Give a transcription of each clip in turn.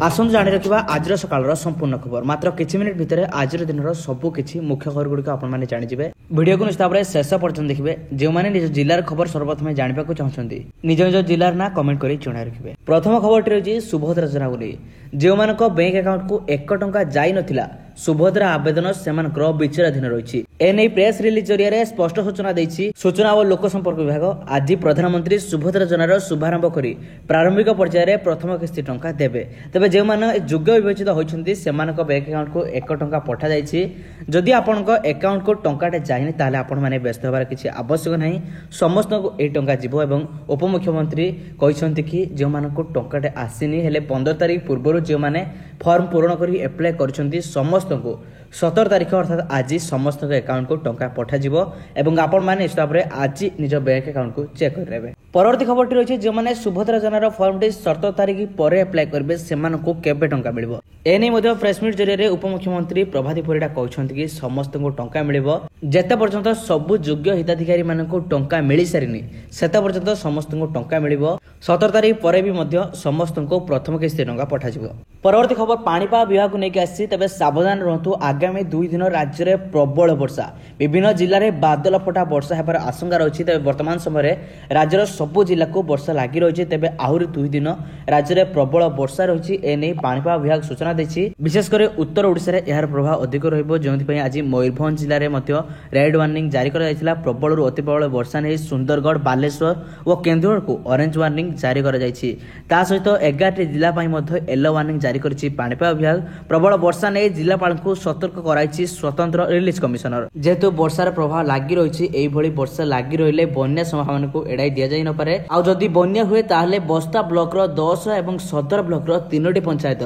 आसନ୍ତୁ जाणी रखा आज सकाल संपूर्ण खबर मात्र किछि मिनिट भितर आज दिन सबु किछि मुख्य खबर गुड़िक आपने जाणिबे। वीडियो को निश्चित भाव शेष पर्यटन देखिए। जो मैंने निज जिलार खबर सर्वप्रथम जानवा चाहते निज निज जिलार ना कमेंट कर जणाई रखिए। प्रथम खबर टी सुभद्रा योजना बोली जो बैंक अकाउंट को 1 टंका जाई नथिला सुभद्रा आवेदन सेमानकर विचाराधीन रही। एने प्रेस रिलीज जरिया स्पष्ट सूचना देछि सूचना और लोक संपर्क विभाग आज प्रधानमंत्री सुभद्रा योजनार शुभारंभ करी प्रारंभिक पर्यायर प्रथम किस्ती टंका देबे। तेबे जे माने योग्य विवेचित होइछन्ती सेमानक बैंक अकाउंट को 1 टंका पठा जाइछि। जदि आपनक अकाउंट को टंकाटे जाइनि ताले आपण माने व्यस्त होबार किछि आवश्यक नाही। समस्त को ए टंका जीवो एवं उपमुख्यमंत्री कहिसन्ती कि जे मानक टंकाटे आसीनि हेले 15 तारिख पूर्व जे माने फॉर्म पूर्ण करी अप्लाई करछन्ती समस्त को 17 तारिख अर्थात आज समस्त अकाउंट को टंका पठा जिवो एवं आपण माने निश्चित भाव आज निज बैंक अकाउंट को चेक करबे। परवर्ती खबर टी रही जो मैंने सुभद्रा योजनार फॉर्म टी 17 तारिख पर अप्लाई करेंगे से केबे टंका मिलिबो। एने मध्य प्रेसमिट जरिए उपमुख्यमंत्री प्रभाती परिडा कहते कि समस्त को टंका मिलिबो जेते पर्यंत सबु योग्य हिताधिकारी मानक टंका मिल सारिनी सेते पर्यंत समस्त को टंका मिलिबो। 17 तारिख पर भी मध्य समस्त को प्रथम किस्ती टंका पठा जिवो। परवर्ती खबर पाणीपाग विभाग को लेकिन आसी तेबे सावधान रहतु। आगामी 2 दिन राज्य में प्रबल वर्षा विभिन्न जिले में बादल फटा वर्षा होबार आशंका रही। तेज वर्तमान समय राज्यर सबु जिला को वर्षा लगी रही। तेज आहरी 2 दिन राज्य में प्रबल वर्षा रही। एने पाणीपाग विभाग सूचना देछि विशेषकर उत्तर ओडिशा रे यार प्रभाव अधिक रहिबो। जोंथि आज मयूरभंज जिले में मध्य रेड वार्निंग जारी करा जायतिला। प्रबल रु अति प्रबल वर्षा नहीं सुंदरगढ़ बालेश्वर और केन्दुझर को ऑरेंज वार्निंग जारी करा जायछि। ता सहित 11 जिला पई मध्य येलो वार्निंग जारी करछि पाणीपाग विभाग। प्रबल वर्षा नहीं जिलापाल को सतर्क कराइछि स्वतंत्र रिलीज कमिशनर। जेहेतु वर्षार प्रभाव लगी रही एई भली वर्षा लगी रहिले बन्या संभावना को एड़ाई दिया जाई न पारे। आ जदि बन्या हुए ताहले बस्ता ब्लॉक रो 10 एवं सदर ब्लॉक रो 3टी पंचायत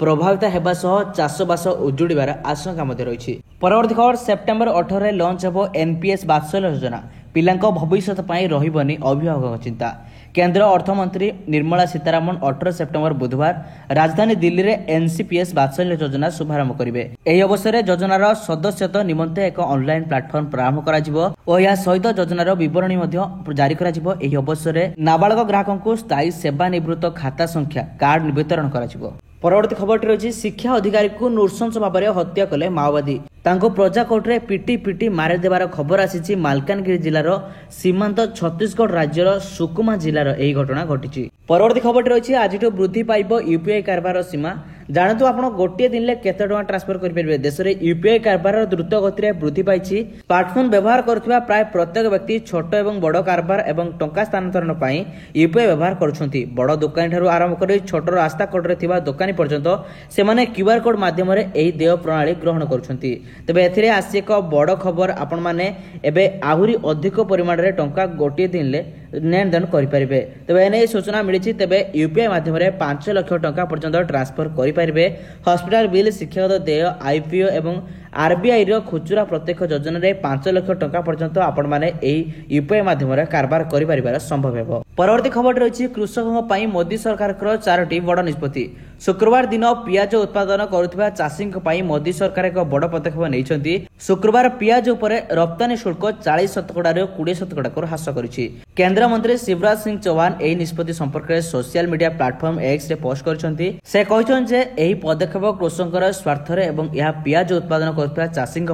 प्रभावित हेबा सह चाषबास उजुड़िबार आशंका मध्य रही। परवर्ती खबर सेप्टेम्बर 18 रे लॉन्च हेबो एनपीएस वात्सल्य योजना। पिलांको भविष्यत पई रहिबनी अभिभावक चिंता। केंद्र अर्थमंत्री निर्मला सीतारामन 18 सेप्टेम्बर बुधवार राजधानी दिल्ली रे एनसीपीएस वात्सल्य योजना शुभारंभ करिवे। एही अवसर रे योजनार सदस्यता निमंते एक ऑनलाइन प्लेटफॉर्म प्रारंभ करा जिवो और या सहित योजनार विवरणी मध्य जारी करा जिवो। एही अवसर रे नाबालक ग्राहकों को स्थायी सेवा निवृत्त खाता संख्या कार्ड वितरण करा जिवो। परवर्ती खबर रही शिक्षा अधिकारी को नृशंस भाव में हत्या कले माओवादी। तांको प्रजाकोट रे पिटी पिटी मारि देबार खबर आसी मालकानगिरी जिलार सीमांत छत्तीसगढ़ राज्यर सुकुमा जिलार एही घटना घटी। परवर्ती खबर रही आज वृद्धि पाइब यूपीआई कारबार सीमा। जानतु आपण गोटे दिन में केते टका ट्रांसफर कर परिबे। देश में यूपीआई कारबार द्रुत गति वृद्धि पाइछि। स्मार्टफोन व्यवहार करथिबा प्राय प्रत्येक व्यक्ति छोट एवं बड़ कारबार एवं टंका स्थानांतरण पई यूपीआई व्यवहार करुछंती। बड़ दुकानी ठारू आरंभ करी छोट रास्ता कड़े थिबा दुकानी पर्यंत सेमाने क्यूआर कोड माध्यम रे एही देय प्रणाली ग्रहण करुछंती। तबे एथिरे आसी एक बड़ खबर आपण माने एबे आहुरी अधिक परिमाण रे टंका गोटे दिन ले लेन देन करि परिबे। तबे एने सूचना मिलिछि। तबे यूपीआई माध्यम रे 5 लाख टंका पर्यंत ट्रांसफर करि परिबे। हॉस्पिटल बिल शिक्षागत देय आईपीओ एवं आरबीआई रो खुचुरा प्रत्यक्ष योजना रे 5 लाख टंका पर्यंत आपण माने एही यूपीआई माध्यम रे कारबार करि परिबार संभव हेबो। परवर्ती खबर रही कृषकों पई मोदी सरकार 4टी बड़ निष्पत्ति। शुक्रवार दिन पियाज उत्पादन करुवा चाषी मोदी सरकार एक बड़ पदक्षेप नहीं। शुक्रवार पियाज उपर रप्तानी शुल्क 40% 20% ह्रास करिछि। केंद्र मंत्री शिवराज सिंह चौहान एही निष्पत्ति संपर्क में सोशल मीडिया प्लेटफॉर्म एक्स रे पोस्ट करछन्ती। से कहछन जे एही पदक्षेप कृषकଙ୍କର स्वार्थरे एवं यह पियाज उत्पादन करुवा चाषी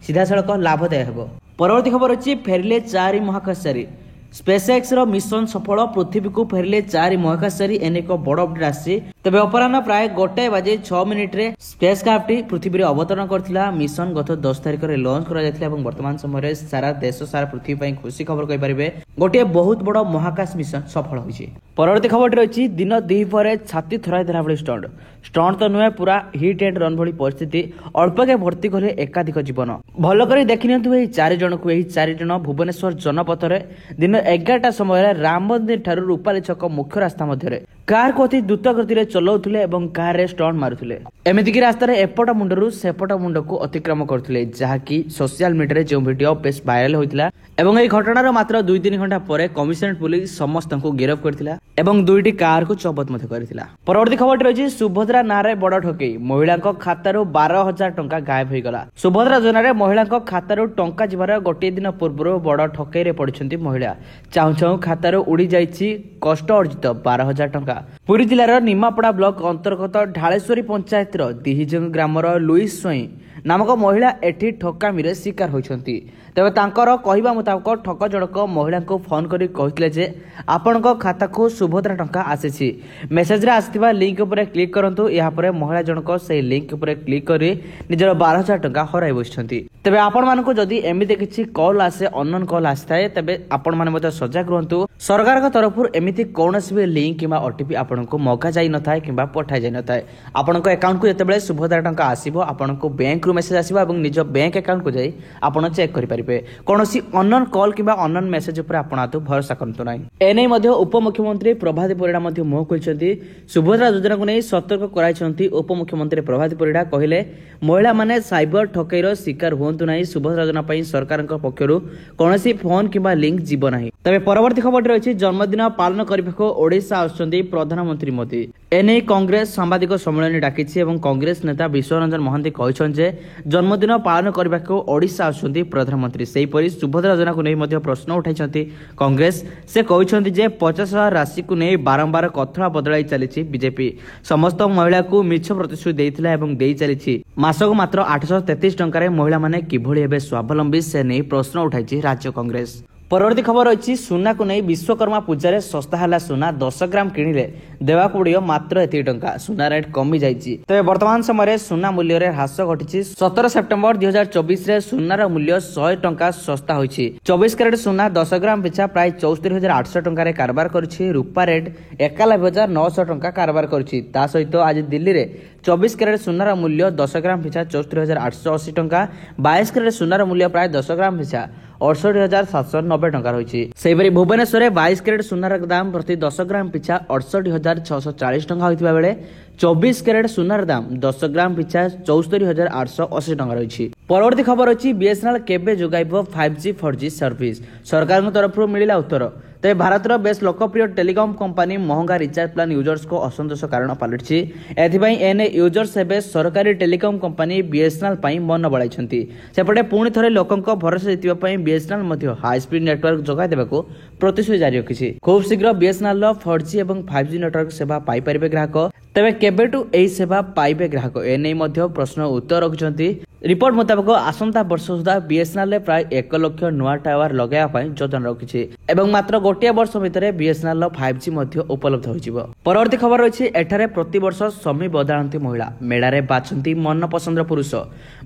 सीधा सड़क लाभदायक हेबो। परवर्ती खबर अछि फेरिले 4 महाकाशचारी। स्पेसएक्स रो मिशन सफल पृथ्वी को फेरिले 4 महाकाशचारी। एने एक बड़ अपडेट आसी। तबे अपराह्न प्राय 1:06 रे स्पेस क्राफ्ट पृथ्वी रे अवतरण करथिला। मिशन गत 10 तारिख रे लॉन्च करा जायतिला एवं वर्तमान समय सारा देश सारा पृथ्वी पई खुशी खबर कहि परिबे गोटे बहुत बड़ महाकाश मिशन सफल होइछि। परवर्ती खबर रही दिन 2 पर छाती थराई देला भली स्टंट तो नुहे पूरा हिट एंड रन भली परिस्थिति। अल्प के भर्ती कले एकाधिक जीवन भल कर देखिनियंतु एही 4 जन को। एही 4 जन भुवनेश्वर जनपथ रे दिन 11टा समय राम मंदिर ठारू रूपाली छक मुख्य रास्ता मध्य कार को अति द्रुत गति चलाउथिले एवं कार रे स्टंट मारुथिले। एमिति कि रास्ता रे एपट मुंडरू सेपट मुंड को अतिक्रम करथिले जहाकी सोशल मीडिया रे जो वीडियो बेस वायरल होइतिला। एवं एही घटनार मात्र 2-3 घंटा पर कमिशनरेट पुलिस समस्त को गिरफ्त करथिला एवं 2टी कार को जब्त मध्य करथिला। परवर्ती खबर रही सुभद्रा नारे बड़ ठकई। महिला खातारू 12,000 टंका गायब हो गला। सुभद्रा योजना महिला खातारू टंका जीवार गोटे दिन पूर्व बड़ ठकई रे पड़िछंती महिला। चाहू चाहू खातारू उड़ी जाइछि कष्ट अर्जित 12,000 टंका। टंका। पुरी जिलार निमापड़ा ब्लॉक अंतर्गत ढालेश्वरी पंचायत दिहिजंग ग्रामर लुईस स्वईं नामक महिला एठी ठकामी शिकार होती। तेज तांकर कहवा मुताबक ठक जनक महिला को फोन करी कहते जे आपण खाता को सुभद्रा टंका आसी मेसेज आसथिबा लिंक उपरे क्लिक करंतु। या परे महिला जनक से लिंक उपरे क्लिक करी निजर 12,000 टंका हराई बसिछंती। तेबे आपण मानको जदि एमिति किछि कॉल आसे अननोन कॉल आस्ताए तेबे आपण माने मते सजग रहंतु। सरकार का तरफरु एमिति कोनोसी भी लिंक किबा ओटीपी आपनको मगा जाई न थाए किबा पठाई जाई न थाए। आपनको अकाउंट को जतेबेले सुभद्रा टंका आसीबो आपनको बैंक रु मेसेज आसीबो एवं निज बैंक अकाउंट को जाई आपण चेक करि परिबे। कोनोसी अननोन कॉल किबा अननोन मेसेज ऊपर आपण आतु भरोसा करंतु नाही। एनै मध्ये उपमुख्यमंत्री प्रभाती परिडा मध्ये मोह कहिसंती। सुभद्रा योजना को नै सतर्क कराइछंती। उपमुख्यमंत्री प्रभाती परिडा कहिले महिला माने साइबर ठकैर शिकार होंतु नाही। सुभद्रा योजना पई सरकारक पक्षरु कोनोसी फोन किबा लिंक जीव नाही। तबे परवर्ती खबर रहिछि जन्मदिन पालन करिबाको ओडिसा आछंती प्रधानमंत्री मोदी। एनै कांग्रेस सांबादिक सम्मेलन डाकिछि एवं कांग्रेस नेता विश्वरंजन महांती कहिछन जे जन्मदिन पालन करिबाको ओडिसा आछंती प्रधानमंत्री। सेही परि सुभद्रा योजना को नै मध्ये प्रश्न उठाइछंती कांग्रेस। से कहिछंती जे 50,000 राशि को नै बारंबार कथळा बदलाई चलिछि बीजेपी। समस्त महिला को मिछ प्रतिश्रुति देइथिला एवं देइ चलिछि। मासक मात्र 833 टंका महिला माने किभଳି हेबे स्वावलंबी से नै प्रश्न उठाइछि राज्य कांग्रेस। परवर्ती खबर रही सुना को नहीं विश्वकर्मा पूजा सस्ता है सुना 10 ग्राम किणिले देवा पड़ो मात्र एति टंका। सुना रेट कमी जाइए। तेज वर्तमान समय सुना मूल्य रे ह्रास घटी। 17 सेप्टेम्बर 2024 रे सुनार मूल्य 100 टंका सस्ता होइछि। 24 कैरेट सुना 10 ग्राम पिछा प्राय 74,800 टंका कारबार करुछि। रूपा रेट 91,900 टंका कारबार करुछि। ता सहित आज दिल्ली रे 24 कैरेट सुनार मूल्य 10 ग्राम पिछा 74,880 टंका। 22 कैरेट सुनार मूल्य प्राय 10 ग्राम पिछा 68,790 टंका रही। सेहीपरि भुवनेश्वर 22 कैरेट सुनार दाम प्रति 10 ग्राम पिछा 68,640 टंका होइतिबा बेले 24 कैरेट सुनार दाम 10 ग्राम पिछा 74,880 टंका रही। परवर्ती खबर अछि बीएसएनएल केबे जोगाइबो 5G 4G सर्विस। सरकार तरफ मिलिला उत्तर। तेज भारत बेस लोकप्रिय टेलीकॉम कंपनी महंगा रिचार्ज प्लान यूजर्स को असंतोष कारण पलटि। एथिपाई एने यूजर्स एबे सरकारी टेलीकॉम कंपनी बीएसएनएल पई मन बळाइछंती। सेपटे पुणी थरे लोकंक भरोसा जितिबा पई बीएसएनएल मध्ये हाई स्पीड नेटवर्क जोगाइ देबाको प्रतिश्रुति जारी रखिछि। खूब शीघ्र बीएसएनएल 4G एवं 5G नेटवर्क सेवा पाई परिबे ग्राहक। तेबे केबेटू एही सेवा पाइबे ग्राहक एने मध्ये प्रश्न उत्तर रखिछंती। रिपोर्ट मुताबिक आसंता वर्ष सुधा बीएसएनएल प्राय 1 लाख नुआ टावर लगाया योजना रखिछि एवं मात्र गोटे वर्ष भितर बीएसएनएल 5G मध्ये उपलब्ध होइजिवो। परवर्ती खबर रही एठारे प्रति वर्ष स्वामी बदलांती महिला मेड़ारे बाछंती मन पसंद पुरुष।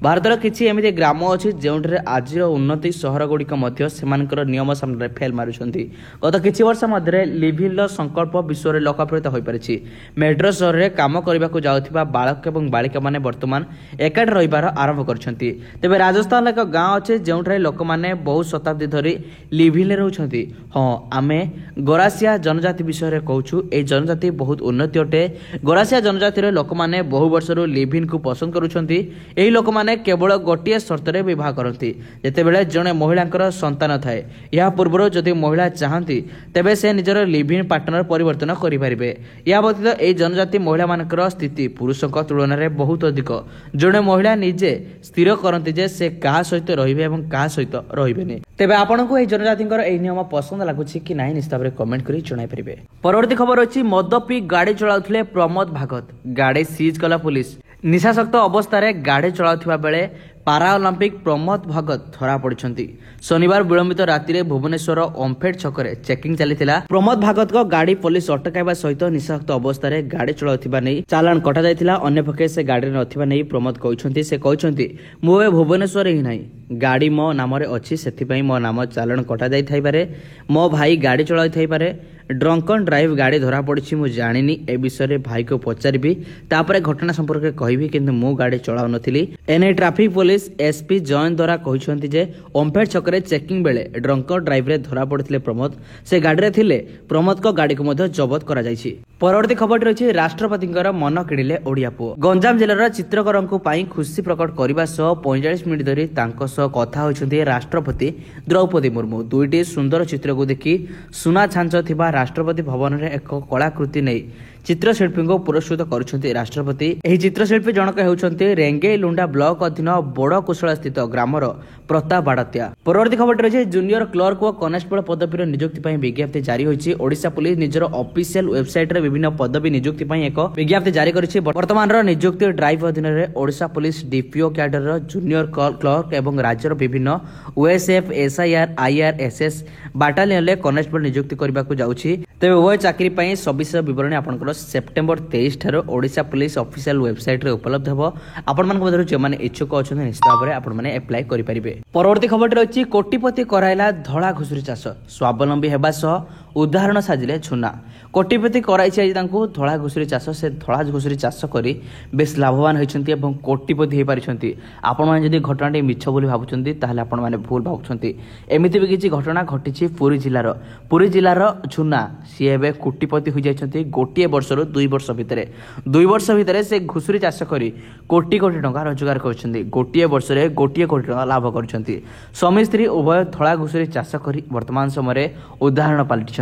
भारतर किछि एमिति ग्राम अछि जेउठरे आजिर उन्नति सहर गुड़िक मध्य सेमानकर नियम सामने फेल मारुछंती। गत किछि वर्ष मध्ये लिभिल संकल्प विश्व रे लोकप्रियता होई परिछि। मेट्रो शहर रे काम करबाकू जाउथिबा बालक एवं बालिका माने वर्तमान एकाठ रहिबार आरंभ करछंती। तेबे राजस्थान एक गांव अछि जेउठरे लोक माने बहु शताब्दी धरि लिभिल रहउछंती। हां आमे गोरासिया जनजाति विषय रे कहूछु। ए जनजाति बहुत उन्नति अटे। गोरासिया जनजाति रे लोक माने बहु वर्षरो लिभिन को पसंद करूछंती। एही लोक माने केवल गोटिए शर्त रे विवाह करंती जेतेबेले जणे महिलांकर संतान थाए। या पूर्वरो जदि महिला चाहंती तेबे से निजर लिभिन पार्टनर परिवर्तन करि परिबे। या व्यतीत ए जनजाति महिला मानकर स्थिति पुरुषक तुलना रे बहुत अधिक। जणे महिला निजे स्थिर करंती जे से काहा सहित रहिबे एवं काहा सहित रहिबेनी। तेबे आपनको ए जनजातिंकर ए नियम पसंद लागुछि कि नाही निस्ताब रे कमेंट करी जणाई परिबे। परवर्ती खबर अछि मद पी गाड़ी चलाउथले प्रमोद भागत गाड़ी सीज कला पुलिस। निशासक्त अवस्था रे गाड़ी चलाउथिबा बेले पारा ओलंपिक प्रमोद भगत धरा पड़िछंती। शनिवार विलंबित राति रे भुवनेश्वर ओमफेड छकरे चेकिंग चलीथिला। प्रमोद भगत को गाड़ी पुलिस अटकाइबा सहित निशासक्त अवस्था रे गाड़ी चलाउथिबा नै चालान कटा जायथिला। अन्य पक्षे से गाड़ी नथिबा नै प्रमोद कहिछंती। से कहिछंती मो ए भुवनेश्वर ही नै गाड़ी मो नाम रे अछि सेथिपई मो नाम चालान कटा जाय थाइ पारे। मो भाई गाड़ी चलाइ थाइ पारे। ड्रंकन ड्राइव गाड़ी धरा पड़ी मु जानी ए विषय भाई को पचारि तापर घटना संपर्क कहि किंतु मु गाड़ी चलाउ नथिली। एने ट्रैफिक पुलिस एसपी जयन द्वारा कहिसंती जे ओमफेड छकरे चेकिंग बेले ड्रंकन ड्राइव रे धरा पड़िथिले प्रमोद। से गाड़ी रे थिले। प्रमोद को गाड़ी को मध्य जबत करा जायछि। परवर्ती खबर रही राष्ट्रपतिंकर मन किणिले ओडिया पुओ। गंजाम जिलार चित्रकरंकु पाई खुशी प्रकट करबा सह 45 मिनिट धरि तांको सह कथा होइछन्ती राष्ट्रपति द्रौपदी मुर्मू। दुईटी सुंदर चित्र को देखि सुना छांच थिबा राष्ट्रपति भवन रे एक कलाकृति नै चित्रशिल्पी को पुरस्कृत करुछन्ती राष्ट्रपति। एही चित्रशिल्पी जनक हेउछन्ती रेंगे लुंडा ब्लॉक अधीन बड़ कुशल स्थित ग्रामर प्रताप बाड़तिया। परवर्ती खबर रही जूनियर क्लर्क और कनेस्टेबल पदवीर नियुक्ति विज्ञप्ति जारी होइछि। ओडिशा पुलिस निजर ऑफिशियल वेबसाइट रे विभिन्न पदवी नियुक्ति एक विज्ञप्ति जारी करिछि। वर्तमान नियुक्ति ड्राइव अधीन Odisha police DPO cadre junior clerk एवं राज्यर विभिन्न ओएसएफ एसआईआर आईआरएसएस बाटालियन कनेस्टेबल नियुक्ति करने को जाउछि। तेज उभय चाकरी पर सविशेष बरणी आपंकर सेप्टेम्बर 23 ठार ओडिशा पुलिस ऑफिशियल वेबसाइट रे उपलब्ध हो। आपण जो मैंने इच्छुक अच्छा निश्चित भाव में आपण मैंने एप्लाय करेंगे। परवर्ती खबर रही कोटिपति कराइला धड़ा घुषुरी चाष स्वावलंबी होगा सह उदाहरण साजिले झुना। कोटिपति कराई धड़ा घुषुरी चाष से धड़ा घुषुरी चाष कर बेस लाभवान होती कोटिपति हो पारी। आपण मैंने जदि घटना मिछ बोली भावुंट ताहले आपण मैंने भूल भावुंट। एमती भी किसी घटना घटी पुरी जिलार झुना सी ए कोटिपति हो जाती गोटे वर्ष 2 वर्ष भितर 2 वर्ष भितर से घुषुरी चाष कर कोटी कोटी टंका रोजगार कर गोटे वर्ष में 1 कोटी टंका लाभ कर स्वामी स्त्री उभय धड़ा घुषुरी चाष कर वर्तमान समय उदाहरण पलटि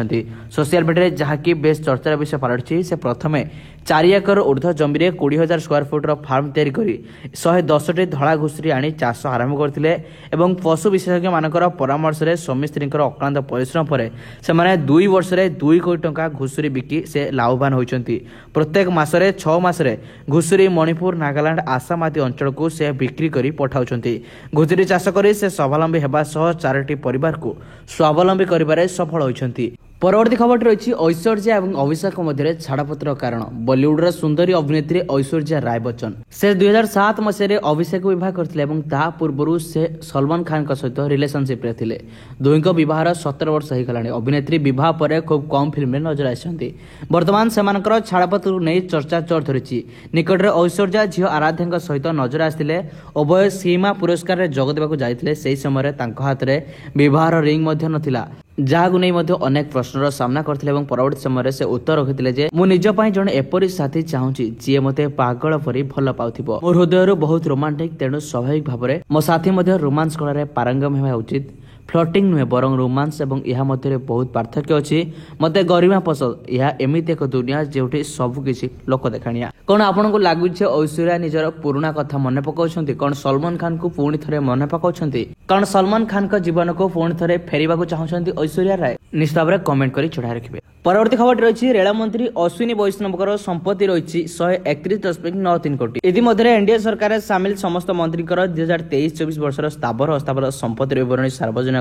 सोशल मीडिया जहाँकि बेस चर्चार विषय पलटि। से प्रथमे 4 एकर ऊर्ध्व जमी 20,000 स्क्वायर फुट फार्म तैयारी करी 110टी धड़ा घुषुरी आनी चाष आरंभ करथिले एवं पशु विशेषज्ञ मानकर परामर्श रे स्वामी स्त्री अक्लांत परिश्रम पर से 2 वर्ष में 2 कोटी टंका घुषुरी बिकी से लाभवान होइछंती। प्रत्येक मासरे 6 मासरे घुषुरी मणिपुर नागालैंड आसाम आदि अंचल को से बिक्री करी पठाउछंती। घुषुरी चाष करी से स्वावलंबी हेबा सह 4टी परिवार को स्वावलंबी करिबारे सफल होइछंती। परवर्ती खबर रही ऐश्वर्या और अभिषेक मध्य छाड़पत्र कारण बॉलीवुड सुंदरी अभिनेत्री ऐश्वर्या राय बच्चन से 2007 मसीह अभिषेक बह करते पूर्व से सलमान खान सहित रिलेशनशिप रे थिले। दुईक बहार 17 वर्ष हो गलानी। अभिनेत्री बह पर खूब कम फिल्म में नजर आसी। बर्तमान से छाड़पत्र नहीं चर्चा चोर धरी। निकटରେ ऐश्वर्या झील आराध्या सहित नजर आसते उभय सीमा पुरस्कार में जोग देवाक जाते से समय हाथ में बहार रिंग नथिला जहां नहीं अनेक प्रश्नर सामना करते परवर्ती समय से उत्तर रखिते जे मु निज पई जण एपरी साथी चाहूची जी मते पागल परी भल पाउथिबो। मोर हृदय बहुत रोमांटिक तेणु स्वाभाविक भाव में मो साथी रोमांस कलार पारंगम होगा उचित। फ्लटिंग नुहे बर रोमांस और यह मध्य बहुत पार्थक्य अच्छी। मत गरिमा पसंद यह एमती एक दुनिया जो सबकि लोक देखाणिया। कौन आपन को लगुच ऐश्वर्या निजर पुराणा कथा मन पकाउछंती? कौन सलमान खान को पुणी थे मन पकाउछंती? कौन सलमान खान का जीवन को पुणी थे फेरवा चाहूँगी ऐश्वर्या राय? निश्चित भाव में कमेंट कर चढ़ा रखिए। परवर्ती खबर रही रेल मंत्री अश्विनी वैष्णव संपत्ति रही 131.93 कोटी। इतिमध्य एनडीए सरकार सामिल समस्त मंत्री 2023-24 वर्षर स्थावर अस्थावर संपत्ति विवरणी सार्वजनिक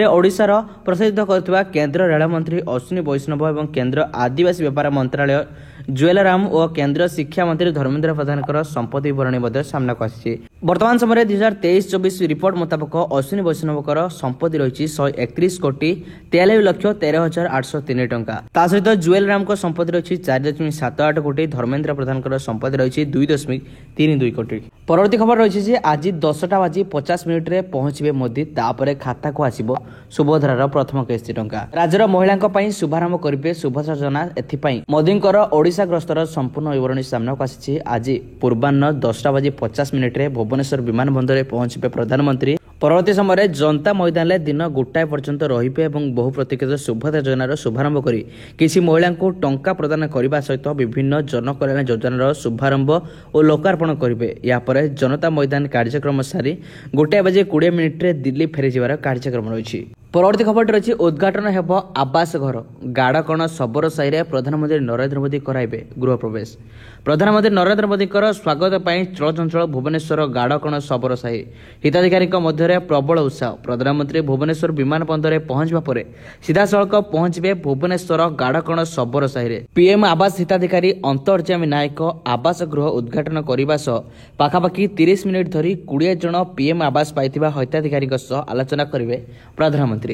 ओडिशार प्रसारित करथिबा केंद्र रेल मंत्री अश्विनी वैष्णव एवं केंद्र आदिवासी व्यापार मंत्रालय जुएल राम और केंद्र शिक्षा मंत्री धर्मेंद्र प्रधान संपत्ति विवरणी सामना को आसी। वर्तमान समय 2023-24 रिपोर्ट मुताबक अश्विनी वैष्णव संपत्ति रही 131 कोटी 43,13,803 टंका। ता सहित जुएल राम को संपत्ति रही 4.78 कोटी। धर्मेंद्र प्रधान संपत्ति रही 2.32 कोटी। परवर्ती खबर रही आज 10:50 रे पहुंचे मोदी तापर खाता को आसीबो सुभद्रार प्रथम किस्ती टंका। राज्यर महिला शुभारंभ करेंगे सुभद्रा योजना। एथिपाई मोदींकर ओडिशा गस्तर संपूर्ण विवरणी सामना को आसी। आज पूर्वाह्न 10:50 रे भुवनेश्वर विमान बंदर पहुंचे प्रधानमंत्री। परवर्ती समय जनता मैदान में दिन 1 पर्यंत रहिबे एवं बहु प्रतीक्षित सुभद्रा योजनार शुभारंभ करी किसी महिला को टंका प्रदान करने सहित विभिन्न जनकल्याण योजनार शुभारंभ और लोकार्पण करेंगे। यापर जनता मैदान कार्यक्रम सारी 1:20 रे दिल्ली फेरी जावार कार्यक्रम रही। परवर्ती खबर रही उद्घाटन हेब आवास घर गाड़कण सबर साई प्रधानमंत्री नरेंद्र मोदी कराइबे गृह प्रवेश। प्रधानमंत्री नरेंद्र मोदी स्वागत पर चलचंचल भुवनेश्वर गाड़कण सबर साई हिताधिकारी मध्य प्रबल उत्साह। प्रधानमंत्री भुवनेश्वर विमान बंदर पहुंचवा पर सीधा सड़क पहुंचे भुवनेश्वर गाड़कण सबर साई। पीएम आवास हिताधिकारी अंतर्जामी नायक आवास गृह उद्घाटन करने सह पाखापाखि 30 मिनिट धरी 20 जन पीएम आवास पाइथिबा हिताधिकारी आलोचना करेंगे प्रधानमंत्री।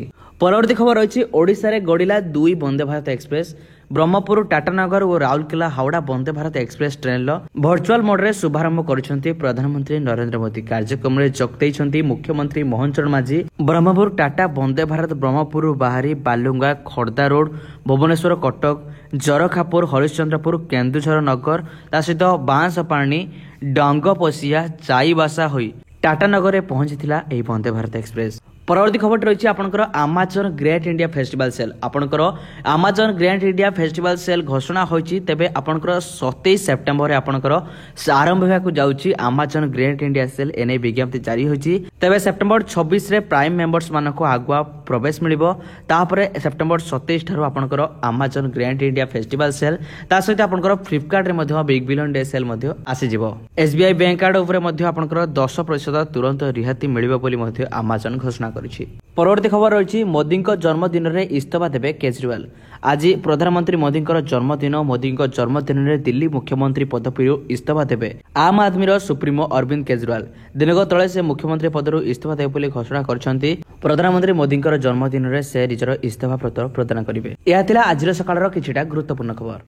परवर्ती खबर रही ओडिशा रे गड़िला 2 वंदे भारत एक्सप्रेस। ब्रह्मपुर टाटानगर और Rourkela Howrah Vande Bharat express train virtual mode रे शुभारंभ करिसेंती प्रधानमंत्री नरेंद्र मोदी। कार्यक्रम में जोग देइसेंती मुख्यमंत्री मोहन चरण मांझी। ब्रह्मपुर टाटा वंदे भारत ब्रह्मपुर बाहरी बालुंगा खोर्धा रोड भुवनेश्वर कटक जरखापुर हरिश्चंद्रपुर केन्दुझर नगर सहित बांसपाणी डंगपसिया चाईबासा होई टाटानगर में पहुंची वंदे भारत एक्सप्रेस। ପରବର୍ତ୍ତୀ ଖବରଟି ରହିଛି ଆପଣଙ୍କର Amazon great India festival sale. ଆପଣଙ୍କର Amazon great India festival sale ଘୋଷଣା ହୋଇଛି। ତେବେ ଆପଣଙ୍କର 27 ସେପ୍ଟେମ୍ବରରେ ଆପଣଙ୍କର ଆରମ୍ଭ ହେବାକୁ ଯାଉଛି ଆମାଜନ ଗ୍ରେଟ୍ ଇଣ୍ଡିଆ ସେଲ୍। ଏନେଇ ବିଜ୍ଞପ୍ତି ଜାରି ହୋଇଛି। ତେବେ ସେପ୍ଟେମ୍ବର 26ରେ ପ୍ରାଇମ୍ ମେମ୍ବର୍ସ ମାନଙ୍କୁ ଆଗୁଆ ପ୍ରବେଶ ମିଳିବ। ତାପରେ ସେପ୍ଟେମ୍ବର 27 ଠାରୁ ଆପଣଙ୍କର Amazon great India festival sale, ତା ସହିତ ଆପଣଙ୍କର ଫ୍ଲିପକାର୍ଟରେ ମଧ୍ୟ ବିଗ୍ ବିଲିୟନ ଡେ ସେଲ୍ ମଧ୍ୟ ଆସିଯିବ। SBI ବ୍ୟାଙ୍କ କାର୍ଡ ଉପରେ ମଧ୍ୟ ଆପଣଙ୍କର 10% ତୁରନ୍ତ ରିହାତି ମିଳିବ ବୋଲି ମଧ୍ୟ ଆମାଜନ ଘୋଷଣା କରିଛି। ପରବର୍ତ୍ତୀ ଖବର ରହିଛି ମୋଦିଙ୍କ ଜନ୍ମଦିନରେ ଇସ୍ତଫା ଦେବେ କେଜରିୱାଲ। ଆଜି ପ୍ରଧାନମନ୍ତ୍ରୀ ମୋଦିଙ୍କର ଜନ୍ମଦିନ। ମୋଦିଙ୍କ ଜନ୍ମଦିନରେ ଦିଲ୍ଲୀ ମୁଖ୍ୟମନ୍ତ୍ରୀ ପଦବୀରୁ ଇସ୍ତଫା ଦେବେ ଆମ୍ ଆଦମୀର ସୁପ୍ରିମୋ ଅରବିନ୍ଦ କେଜରିୱାଲ। ଦିନକ ତଳେ ସେ ମୁଖ୍ୟମନ୍ତ୍ରୀ ପଦରୁ ଇସ୍ତଫା ଦେବେ ବୋଲି ଘୋଷଣା କରିଛନ୍ତି। ପ୍ରଧାନମନ୍ତ୍ରୀ ମୋଦିଙ୍କର ଜନ୍ମଦିନରେ ସେ ନିଜର ଇସ୍ତଫା ପତ୍ର ପ୍ରଦାନ କରିବେ। ଏହା ଥିଲା ଆଜିର ସକାଳର କିଛିଟା ଗୁରୁତ୍ୱପୂର୍ଣ୍ଣ ଖବର।